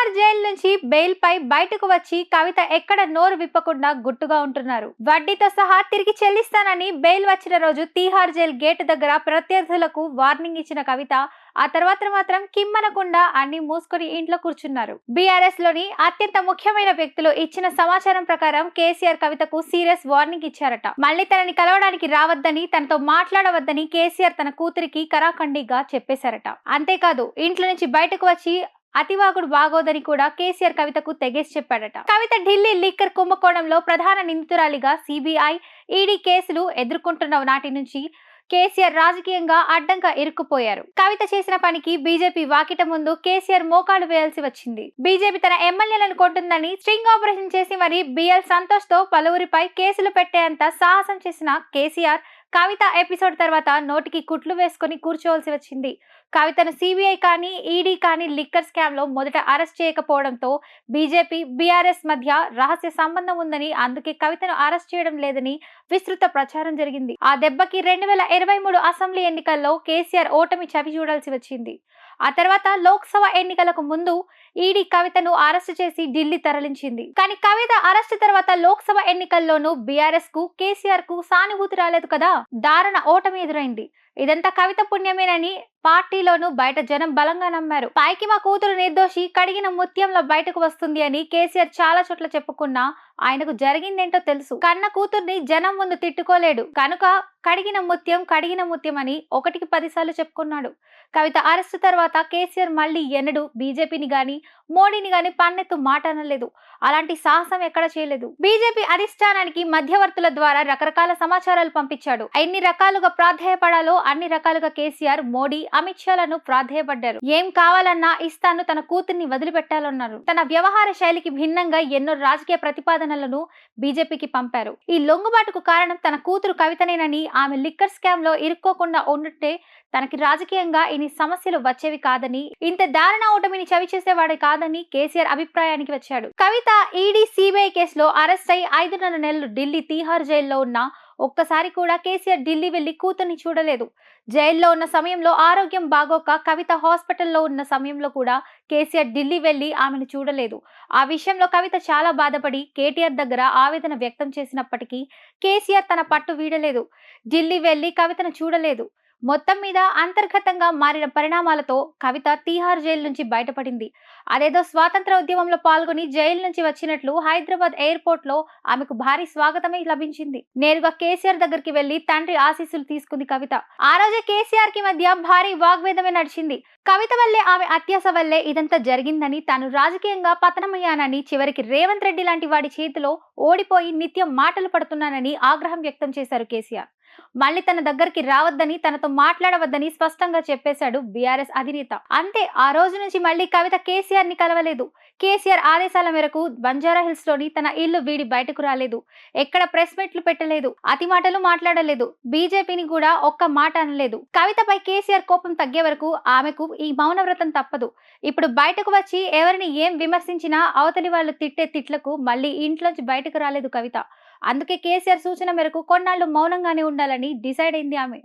Tihar jail నుంచి bail పై బయటకు వచ్చి కవిత ఎక్కడ నోరు విప్పకుండా గుట్టుగా ఉంటున్నారు. వడ్డీతో సహా తిరిగి చెల్లిస్తానని బెయిల్ వచ్చిన రోజు తీహార్ జైలు గేటు దగ్గర ప్రత్యర్థులకు వార్నింగ్ ఇచ్చిన కవిత ఆ తర్వాత మాత్రం కిమ్మనకుండా అన్ని మూసుకొని ఇంట్లో కూర్చున్నారు. బీఆర్ఎస్ లోని అత్యంత ముఖ్యమైన వ్యక్తులు ఇచ్చిన సమాచారం ప్రకారం కేసీఆర్ కవితకు సీరియస్ వార్నింగ్ ఇచ్చారట. మళ్ళీ తనని కలవడానికి రావద్దని, తనతో మాట్లాడవద్దని కేసీఆర్ తన కూతురికి కరాఖండిగా చెప్పేశారట. అంతేకాదు ఇంట్లో నుంచి బయటకు వచ్చి అతివాగుడు బాగోదని కూడా కేసీఆర్ కవితకు తెగేసి చెప్పాడట. కవిత ఢిల్లీ లిక్కర్ కుంభకోణంలో ప్రధాన నిందితురాలిగా సిబిఐ, ఈడీ కేసులు ఎదుర్కొంటున్న నాటి నుంచి కేసీఆర్ రాజకీయంగా అడ్డంగా ఇరుక్కుపోయారు. కవిత చేసిన పనికి బీజేపీ వాకిట ముందు కేసీఆర్ మోకాలు వేయాల్సి వచ్చింది. బీజేపీ తన ఎమ్మెల్యేలను కొంటుందని స్ట్రింగ్ ఆపరేషన్ చేసి మరి బిఎల్ సంతోష్ తో పలువురిపై కేసులు పెట్టేంత సాహసం చేసిన కేసీఆర్ కవిత ఎపిసోడ్ తర్వాత నోటికి కుట్లు వేసుకుని కూర్చోవలసి వచ్చింది. కవితను సిబిఐ కానీ ఈడీ కానీ లిక్కర్ స్కామ్ లో మొదట అరెస్ట్ చేయకపోవడంతో బీజేపీ బీఆర్ఎస్ మధ్య రహస్య సంబంధం ఉందని, అందుకే కవితను అరెస్ట్ చేయడం లేదని విస్తృత ప్రచారం జరిగింది. ఆ దెబ్బకి 2023 అసెంబ్లీ ఎన్నికల్లో కేసీఆర్ ఓటమి చవి చూడాల్సి వచ్చింది. ఆ తర్వాత లోక్సభ ఎన్నికలకు ముందు ఈడీ కవితను అరెస్టు చేసి ఢిల్లీ తరలించింది. కానీ కవిత అరెస్టు తర్వాత లోక్సభ ఎన్నికల్లోనూ బీఆర్ఎస్ కు కేసీఆర్ కు సానుభూతి రాలేదు కదా, దారుణ ఓటమి ఎదురైంది. ఇదంతా కవిత పుణ్యమేనని పార్టీలోనూ బయట జనం బలంగా నమ్మారు. పైకి మా కూతురు నిర్దోషి, కడిగిన ముత్యంలో బయటకు వస్తుంది అని కేసీఆర్ చాలా చోట్ల చెప్పుకున్నా ఆయనకు జరిగిందేంటో తెలుసు. కన్న కూతుర్ని జనం ముందు తిట్టుకోలేడు కనుక కడిగిన ముత్యం అని 1కి 10 సార్లు చెప్పుకున్నాడు. కవిత అరెస్టు తర్వాత కేసీఆర్ మళ్ళీ ఎన్నడూ బీజేపీని గాని మోడీని గాని పన్నెత్తు మాట అనలేదు. అలాంటి సాహసం ఎక్కడ చేయలేదు. బీజేపీ అధిష్టానానికి మధ్యవర్తుల ద్వారా రకరకాల సమాచారాలు పంపించాడు. ఎన్ని రకాలుగా ప్రాధేయపడాలో అన్ని రకాలుగా కేసీఆర్, మోడీ, అమిత్ షాలను ప్రాధేయపడ్డారు. ఏం కావాలన్నా ఇస్తాను, తన కూతుర్ని వదిలిపెట్టాలన్నారు. తన వ్యవహార శైలికి భిన్నంగా ఎన్నో రాజకీయ ప్రతిపాదనలను బీజేపీకి పంపారు. ఈ లొంగుబాటుకు కారణం తన కూతురు కవితనేనని, ఆమె లిక్కర్ స్కామ్ లో ఇరుక్కోకుండా ఉంటే తనకి రాజకీయంగా ఇన్ని సమస్యలు వచ్చేవి కాదని, ఇంత దారుణ ఓటమిని చవి చేసేవాడే కాదని కేసీఆర్ అభిప్రాయానికి వచ్చాడు. కవిత ఈడీ సిబిఐ కేసులో అరెస్ట్ అయి 5.5 నెలలు ఢిల్లీ తీహార్ జైల్లో ఉన్న ఒక్కసారి కూడా కేసీఆర్ ఢిల్లీ వెళ్లి కూతుర్ని చూడలేదు. జైల్లో ఉన్న సమయంలో ఆరోగ్యం బాగోక కవిత హాస్పిటల్లో ఉన్న సమయంలో కూడా కేసీఆర్ ఢిల్లీ వెళ్లి ఆమెను చూడలేదు. ఆ విషయంలో కవిత చాలా బాధపడి కేటీఆర్ దగ్గర ఆవేదన వ్యక్తం చేసినప్పటికీ కేసీఆర్ తన పట్టు వీడలేదు. ఢిల్లీ వెళ్లి కవితను చూడలేదు. మొత్తం మీద అంతర్గతంగా మారిన పరిణామాలతో కవిత తీహార్ జైలు నుంచి బయటపడింది. అదేదో స్వాతంత్ర ఉద్యమంలో పాల్గొని జైలు నుంచి వచ్చినట్లు హైదరాబాద్ ఎయిర్పోర్ట్ లో ఆమెకు భారీ స్వాగతమే లభించింది. నేరుగా కేసీఆర్ దగ్గరికి వెళ్లి తండ్రి ఆశీస్సులు తీసుకుంది కవిత. ఆ రోజే కేసీఆర్ కి మధ్య భారీ వాగ్వేదమే నడిచింది. కవిత వల్లే, ఆమె అత్యాస వల్లే ఇదంతా జరిగిందని, తాను రాజకీయంగా పతనమయ్యానని, చివరికి రేవంత్ రెడ్డి లాంటి వాడి చేతిలో ఓడిపోయి నిత్యం మాటలు పడుతున్నానని ఆగ్రహం వ్యక్తం చేశారు కేసీఆర్. మళ్ళీ తన దగ్గరికి రావద్దని, తనతో మాట్లాడవద్దని స్పష్టంగా చెప్పేశాడు బీఆర్ఎస్ అధినేత. అంతే, ఆ రోజు నుంచి మళ్ళీ కవిత కేసీఆర్ ని కలవలేదు. కేసీఆర్ ఆదేశాల మేరకు బంజారా హిల్స్ లోని తన ఇల్లు వీడి బయటకు రాలేదు. ఎక్కడ ప్రెస్ మీట్లు పెట్టలేదు. అతి మాటలు మాట్లాడలేదు. బీజేపీని కూడా ఒక్క మాట అనలేదు. కవితపై కేసీఆర్ కోపం తగ్గే వరకు ఆమెకు ఈ మౌనవ్రతం తప్పదు. ఇప్పుడు బయటకు వచ్చి ఎవరిని ఏం విమర్శించినా అవతలి వాళ్ళు తిట్టే తిట్లకు మళ్ళీ ఇంట్లోంచి బయటకు రాలేదు కవిత. అందుకే కేసీఆర్ సూచన మేరకు కొన్నాళ్లు మౌనంగానే ఉండాలని డిసైడ్ అయింది ఆమె.